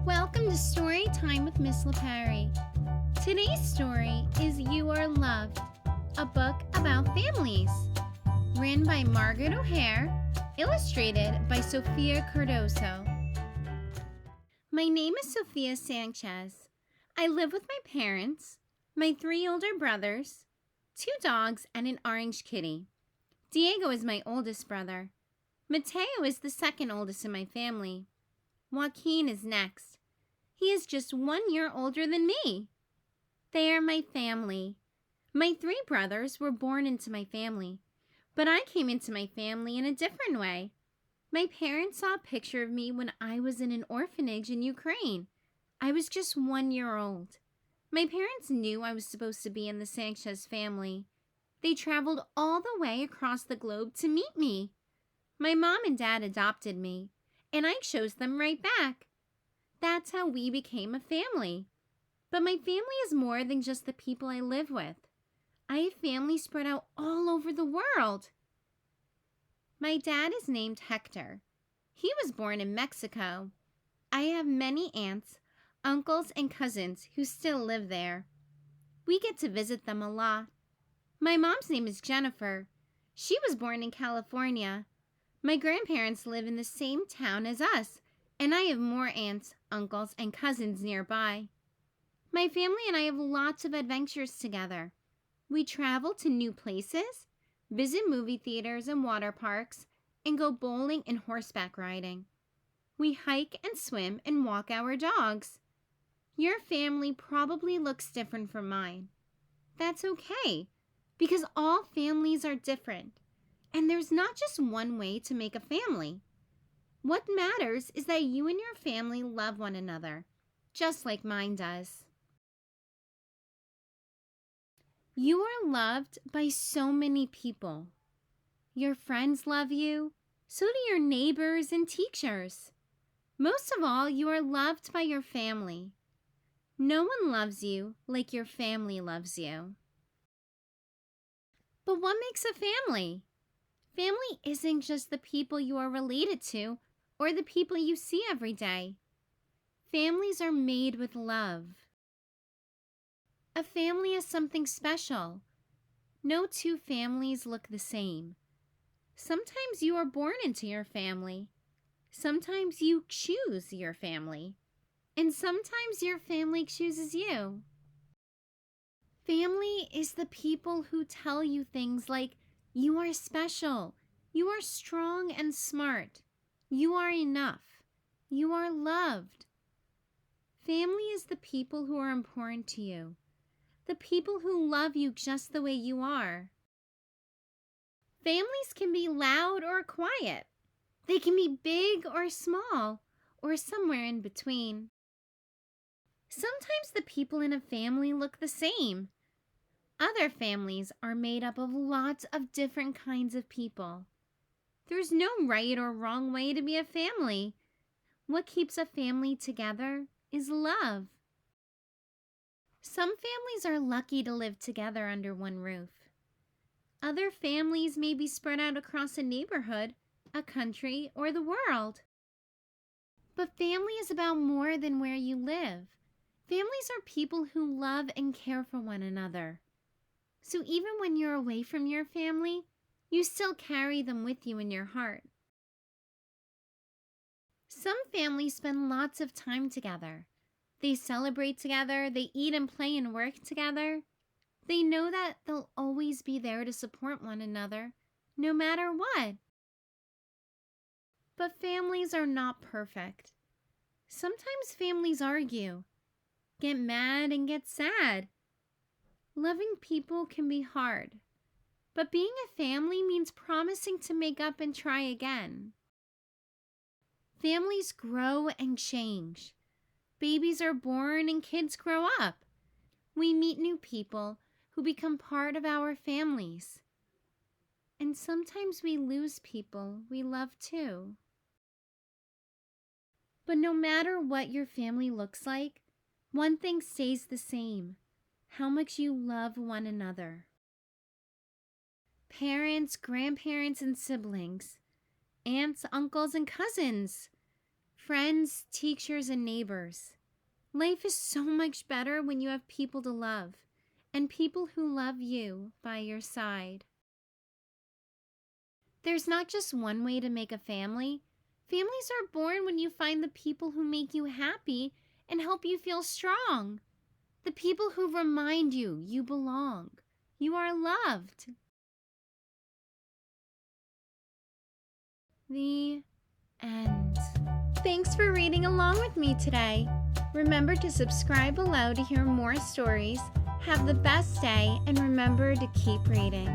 Welcome to Story Time with Miss LaPerry. Today's story is You Are Loved, a book about families. Written by Margaret O'Hare, illustrated by Sofia Cardoso. My name is Sofia Sanchez. I live with my parents, my 3 older brothers, 2 dogs, and an orange kitty. Diego is my oldest brother. Mateo is the second oldest in my family. Joaquin is next. He is just 1 year older than me. They are my family. My 3 brothers were born into my family, but I came into my family in a different way. My parents saw a picture of me when I was in an orphanage in Ukraine. I was just 1 year old. My parents knew I was supposed to be in the Sanchez family. They traveled all the way across the globe to meet me. My mom and dad adopted me, and I chose them right back. That's how we became a family. But my family is more than just the people I live with. I have family spread out all over the world. My dad is named Hector. He was born in Mexico. I have many aunts, uncles, and cousins who still live there. We get to visit them a lot. My mom's name is Jennifer. She was born in California. My grandparents live in the same town as us, and I have more aunts, uncles, and cousins nearby. My family and I have lots of adventures together. We travel to new places, visit movie theaters and water parks, and go bowling and horseback riding. We hike and swim and walk our dogs. Your family probably looks different from mine. That's okay, because all families are different, and there's not just one way to make a family. What matters is that you and your family love one another, just like mine does. You are loved by so many people. Your friends love you, so do your neighbors and teachers. Most of all, you are loved by your family. No one loves you like your family loves you. But what makes a family? Family isn't just the people you are related to or the people you see every day. Families are made with love. A family is something special. No 2 families look the same. Sometimes you are born into your family. Sometimes you choose your family. And sometimes your family chooses you. Family is the people who tell you things like, you are special, you are strong and smart, you are enough, you are loved. Family is the people who are important to you, the people who love you just the way you are. Families can be loud or quiet. They can be big or small, or somewhere in between. Sometimes the people in a family look the same. Other families are made up of lots of different kinds of people. There's no right or wrong way to be a family. What keeps a family together is love. Some families are lucky to live together under one roof. Other families may be spread out across a neighborhood, a country, or the world. But family is about more than where you live. Families are people who love and care for one another. So even when you're away from your family, you still carry them with you in your heart. Some families spend lots of time together. They celebrate together, they eat and play and work together. They know that they'll always be there to support one another, no matter what. But families are not perfect. Sometimes families argue, get mad and get sad. Loving people can be hard, but being a family means promising to make up and try again. Families grow and change. Babies are born and kids grow up. We meet new people who become part of our families. And sometimes we lose people we love too. But no matter what your family looks like, one thing stays the same: how much you love one another. Parents, grandparents, and siblings, aunts, uncles, and cousins, friends, teachers, and neighbors. Life is so much better when you have people to love, and people who love you by your side. There's not just one way to make a family. Families are born when you find the people who make you happy and help you feel strong. The people who remind you you belong. You are loved. The end. Thanks for reading along with me today. Remember to subscribe below to hear more stories. Have the best day, and remember to keep reading.